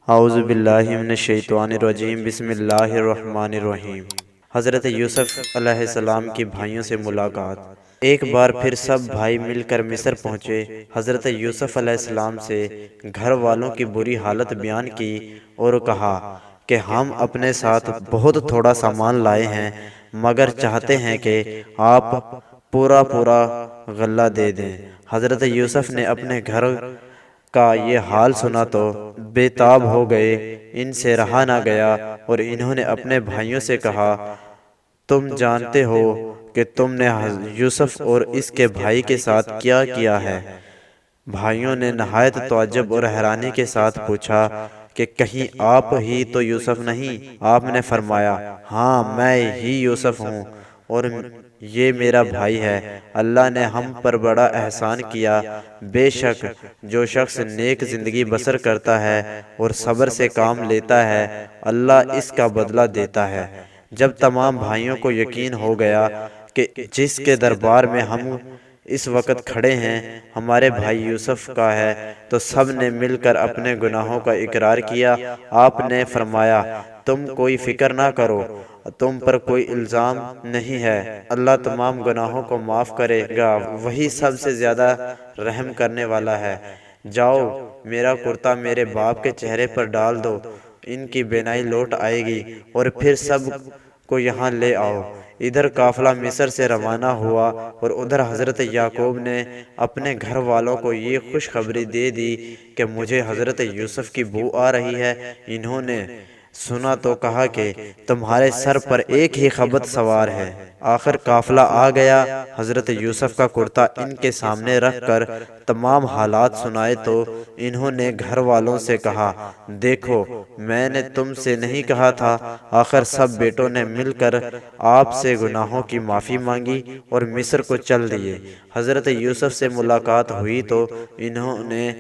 اعوذ باللہ من الشیطان الرجیم، بسم اللہ الرحمن الرحیم۔ حضرت یوسف علیہ السلام کی بھائیوں سے ملاقات۔ ایک بار پھر سب بھائی مل کر مصر پہنچے۔ حضرت یوسف علیہ السلام سے گھر والوں کی بری حالت بیان کی اور کہا کہ ہم اپنے ساتھ بہت تھوڑا سامان لائے ہیں، مگر چاہتے ہیں کہ آپ پورا غلہ دے دیں۔ حضرت یوسف نے اپنے گھر کا یہ حال سنا تو بے تاب ہو گئے، ان سے رہا نہ گیا اور انہوں نے اپنے بھائیوں سے کہا، تم جانتے ہو کہ تم نے یوسف اور اس کے بھائی کے ساتھ کیا کیا ہے؟ بھائیوں نے نہایت تعجب اور حیرانی کے ساتھ پوچھا کہ کہیں آپ ہی تو یوسف نہیں؟ آپ نے فرمایا، ہاں میں ہی یوسف ہوں اور یہ میرا بھائی ہے۔ اللہ نے ہم پر بڑا احسان کیا۔ بے شک جو شخص نیک زندگی بسر کرتا ہے اور صبر سے کام لیتا ہے، اللہ اس کا بدلہ دیتا ہے۔ جب تمام بھائیوں کو یقین ہو گیا کہ جس کے دربار میں ہم اس وقت کھڑے ہیں ہمارے بھائی یوسف کا ہے، تو سب نے مل کر اپنے گناہوں کا اقرار کیا۔ آپ نے فرمایا، تم کوئی فکر نہ کرو، تم پر کوئی الزام نہیں ہے، اللہ تمام گناہوں کو معاف کرے گا، وہی سب سے زیادہ رحم کرنے والا ہے۔ جاؤ، میرا کرتا میرے باپ کے چہرے پر ڈال دو، ان کی بینائی لوٹ آئے گی، اور پھر سب کو یہاں لے آؤ۔ ادھر قافلہ مصر سے روانہ ہوا اور ادھر حضرت یعقوب نے اپنے گھر والوں کو یہ خوشخبری دے دی کہ مجھے حضرت یوسف کی بو آ رہی ہے۔ انہوں نے سنا تو کہا کہ تمہارے سر پر ایک ہی خبط سوار ہے۔ آخر قافلہ آ گیا۔ حضرت یوسف کا کرتا ان کے سامنے رکھ کر تمام حالات سنائے تو انہوں نے گھر والوں سے کہا، دیکھو میں نے تم سے نہیں کہا تھا؟ آخر سب بیٹوں نے مل کر آپ سے گناہوں کی معافی مانگی اور مصر کو چل دیے۔ حضرت یوسف سے ملاقات ہوئی تو انہوں نے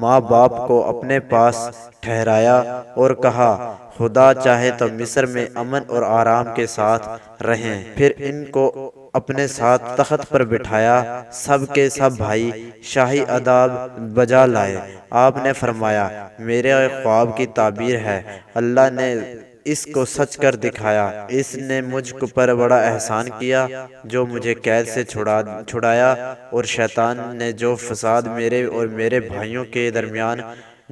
ماں باپ کو اپنے پاس ٹھہرایا اور کہا، خدا چاہے تو مصر میں امن اور آرام کے ساتھ رہیں۔ پھر ان کو اپنے ساتھ تخت پر بٹھایا۔ سب کے سب بھائی شاہی آداب بجا لائے۔ آپ نے فرمایا، میرے خواب کی تعبیر ہے، اللہ نے اس کو سچ کر دکھایا۔ اس نے مجھ پر بڑا احسان کیا جو مجھے قید سے چھڑایا، اور شیطان نے جو فساد میرے اور میرے بھائیوں کے درمیان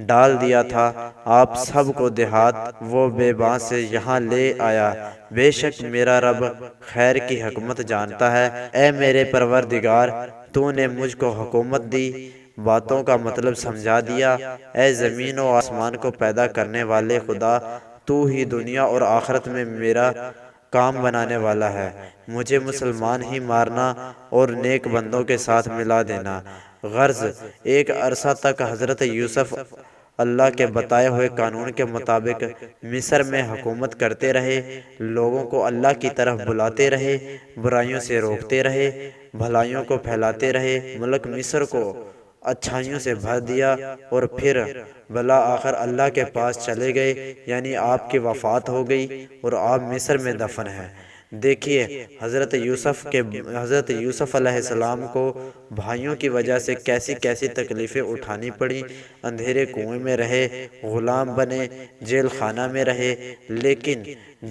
ڈال دیا تھا، آپ سب کو دیہات و بیاباں سے یہاں لے آیا۔ بے شک میرا رب خیر کی حکمت جانتا ہے۔ اے میرے پروردگار، تو نے مجھ کو حکومت دی، باتوں کا مطلب سمجھا دیا۔ اے زمین و آسمان کو پیدا کرنے والے خدا، تو ہی دنیا اور آخرت میں میرا کام بنانے والا ہے۔ مجھے مسلمان ہی مارنا اور نیک بندوں کے ساتھ ملا دینا۔ غرض ایک عرصہ تک حضرت یوسف اللہ کے بتائے ہوئے قانون کے مطابق مصر میں حکومت کرتے رہے، لوگوں کو اللہ کی طرف بلاتے رہے، برائیوں سے روکتے رہے، بھلائیوں کو پھیلاتے رہے۔ ملک مصر کو اچھائیوں سے بھر دیا اور پھر بالآخر اللہ کے پاس چلے گئے، یعنی آپ کی وفات ہو گئی اور آپ مصر میں دفن ہیں۔ دیکھیے حضرت یوسف علیہ السلام کو بھائیوں کی وجہ سے کیسی کیسی تکلیفیں اٹھانی پڑی۔ اندھیرے کنویں میں رہے، غلام بنے، جیل خانہ میں رہے، لیکن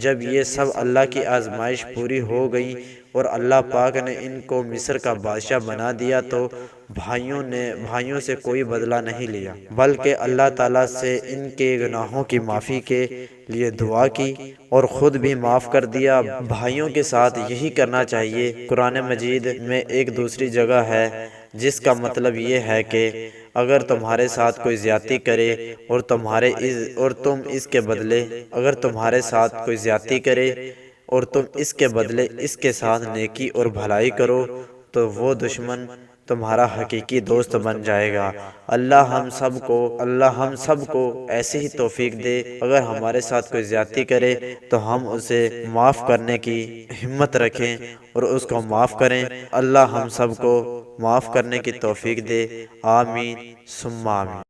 جب یہ سب اللہ کی آزمائش پوری ہو گئی اور اللہ پاک نے ان کو مصر کا بادشاہ بنا دیا تو بھائیوں سے کوئی بدلہ نہیں لیا، بلکہ اللہ تعالیٰ سے ان کے گناہوں کی معافی کے لیے دعا کی اور خود بھی معاف کر دیا۔ بھائیوں کے ساتھ یہی کرنا چاہیے۔ قرآن مجید میں ایک دوسری جگہ ہے جس کا مطلب یہ ہے کہ اگر تمہارے ساتھ کوئی زیادتی کرے اور تم اس کے بدلے اس کے ساتھ نیکی اور بھلائی کرو تو وہ دشمن تمہارا حقیقی دوست بن جائے گا۔ اللہ ہم سب کو ایسی ہی توفیق دے۔ اگر ہمارے ساتھ کوئی زیادتی کرے تو ہم اسے معاف کرنے کی ہمت رکھیں اور اس کو معاف کریں۔ اللہ ہم سب کو معاف کرنے کی توفیق دے۔ آمین ثم آمین۔